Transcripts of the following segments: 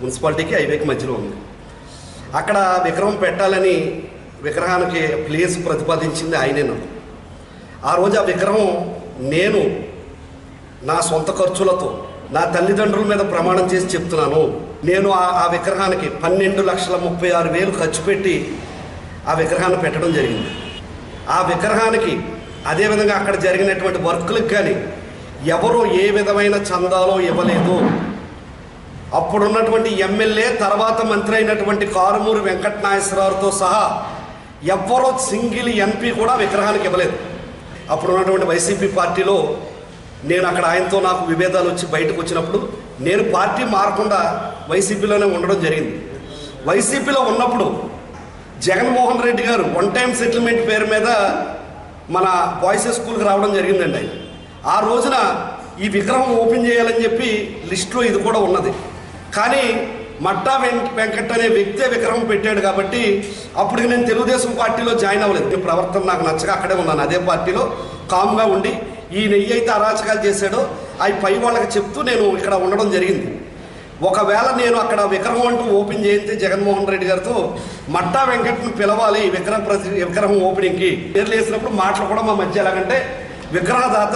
మున్సిపాలిటీకి హైవేకి మధ్యలో ఉంది. అక్కడ విగ్రహం పెట్టాలని విగ్రహానికి ప్లేస్ ప్రతిపాదించింది ఆయనే. నాకు ఆ రోజు ఆ విగ్రహం నేను నా సొంత ఖర్చులతో నా తల్లిదండ్రుల మీద ప్రమాణం చేసి చెప్తున్నాను, నేను ఆ విగ్రహానికి 12,36,000 ఖర్చు పెట్టి ఆ విగ్రహాన్ని పెట్టడం జరిగింది. ఆ విగ్రహానికి అదేవిధంగా అక్కడ జరిగినటువంటి వర్కులకు కానీ ఎవరు ఏ విధమైన చందాలో ఇవ్వలేదు. అప్పుడున్నటువంటి ఎమ్మెల్యే తర్వాత మంత్రి అయినటువంటి కారుమూరి వెంకటనాగేశ్వరరావుతో సహా ఎవ్వరూ సింగిల్ ఎంపీ కూడా విగ్రహానికి ఇవ్వలేదు. అప్పుడున్నటువంటి వైసీపీ పార్టీలో నేను అక్కడ ఆయనతో నాకు విభేదాలు వచ్చి బయటకు వచ్చినప్పుడు నేను పార్టీ మారకుండా వైసీపీలోనే ఉండడం జరిగింది. వైసీపీలో ఉన్నప్పుడు జగన్మోహన్ రెడ్డి గారు వన్ టైం సెటిల్మెంట్ పేరు మీద మన బాయ్స్ స్కూల్కి రావడం జరిగిందండి. ఆయన ఆ రోజున ఈ విగ్రహం ఓపెన్ చేయాలని చెప్పి లిస్టులో ఇది కూడా ఉన్నది. కానీ మట్టా వెంకట్ అనే వ్యక్తే విగ్రహం పెట్టాడు కాబట్టి అప్పుడు నేను తెలుగుదేశం పార్టీలో జాయిన్ అవ్వలేదు. ప్రవర్తన నాకు నచ్చక అక్కడే ఉన్నాను. అదే పార్టీలో కామ్గా ఉండి ఈ నెయ్యి అయితే అరాచకాలు చేశాడో అవి పై వాళ్ళకి చెప్తూ నేను ఇక్కడ ఉండడం జరిగింది. ఒకవేళ నేను అక్కడ విగ్రహం అంటూ ఓపెన్ చేస్తే జగన్మోహన్ రెడ్డి గారితో మట్టా వెంకట్ను పిలవాలి విగ్రహం ఓపెనింగ్కి పేర్లు వేసినప్పుడు మాటలు కూడా మా మధ్య ఎలాగంటే విగ్రహదాత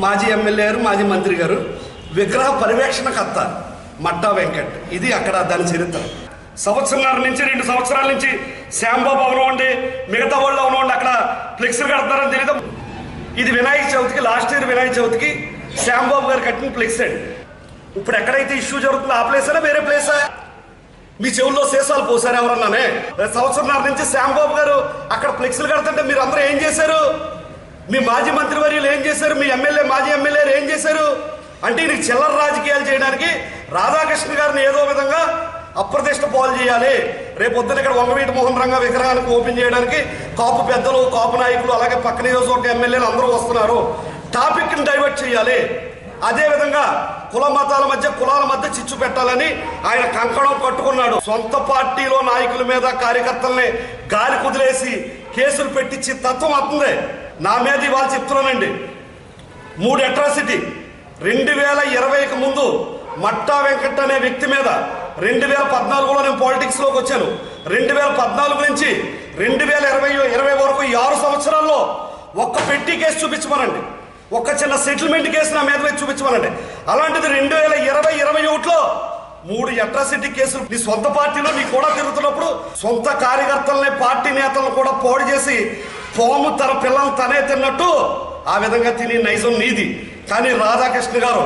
మాజీ ఎమ్మెల్యే గారు, మాజీ మంత్రి గారు, విగ్రహ పర్యవేక్షణకర్త మట్టా వెంకట్. ఇది అక్కడ దాని చరిత్ర. సంవత్సరాల నుంచి 2 సంవత్సరాల నుంచి శ్యాంబాబు అవనివ్వండి, మిగతా వాళ్ళు అవనివ్వండి అక్కడ ఫ్లెక్స్లు కడతారని తెలియదు. ఇది వినాయక చవితికి, లాస్ట్ ఇయర్ వినాయక చవితికి శ్యాంబాబు గారు కట్టిన ఫ్లెక్స్ అండి. ఇప్పుడు ఎక్కడైతే ఇష్యూ జరుగుతుందో ఆ ప్లేసా వేరే ప్లేసా? మీ చెవుల్లో సీసాలు పోసారు ఎవరన్నానే? సంవత్సరాల నుంచి శ్యాంబాబు గారు అక్కడ ఫ్లెక్స్లు కడుతుంటే మీరు అందరూ ఏం చేశారు? మీ మాజీ మంత్రి వర్యులు ఏం చేశారు? మీ ఎమ్మెల్యే, మాజీ ఎమ్మెల్యేలు ఏం చేశారు? అంటే ఇది చిల్లర రాజకీయాలు చేయడానికి రాధాకృష్ణ గారిని ఏదో విధంగా అప్రతిష్ట పాలు చేయాలి. రేపొద్దున ఇక్కడ వంగవీటి మోహన్ రంగ విగ్రహానికి ఓపెన్ చేయడానికి కాపు పెద్దలు, కాపు నాయకులు, అలాగే పక్క నియోజకవర్గ ఎమ్మెల్యేలు అందరూ వస్తున్నారు. టాపిక్ని డైవర్ట్ చేయాలి. అదేవిధంగా కుల మతాల మధ్య, కులాల మధ్య చిచ్చు పెట్టాలని ఆయన కంకణం కట్టుకున్నాడు. సొంత పార్టీలో నాయకుల మీద, కార్యకర్తల్ని గాలి కుదిలేసి కేసులు పెట్టించి తత్వం అవుతుంది. నా మీద ఇవాళ చెప్తున్నానండి, 3 అట్రాసిటీ 2020కి ముందు మట్టా వెంకట్ అనే వ్యక్తి మీద 2014లో నేను పాలిటిక్స్లోకి వచ్చాను. 2014 నుంచి 2020 వరకు 6 సంవత్సరాల్లో ఒక్క పెట్టి కేసు చూపించమనండి, ఒక్క చిన్న సెటిల్మెంట్ కేసు నా మీద చూపించమనండి. అలాంటిది 2020-21లో 3 అట్రాసిటీ కేసులు నీ సొంత పార్టీలో నీ కూడా తిరుగుతున్నప్పుడు సొంత కార్యకర్తలని, పార్టీ నేతలను కూడా పోడు చేసి పోము తన పిల్లలు తనే తిన్నట్టు ఆ విధంగా తిని నైజం నీది. కానీ రాధాకృష్ణ గారు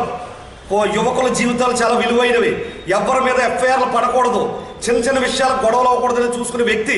యువకుల జీవితాలు చాలా విలువైనవి, ఎవరి మీద ఎఫ్ఐఆర్లు పడకూడదు, చిన్న చిన్న విషయాలు గొడవలు అవ్వకూడదని చూసుకునే వ్యక్తి.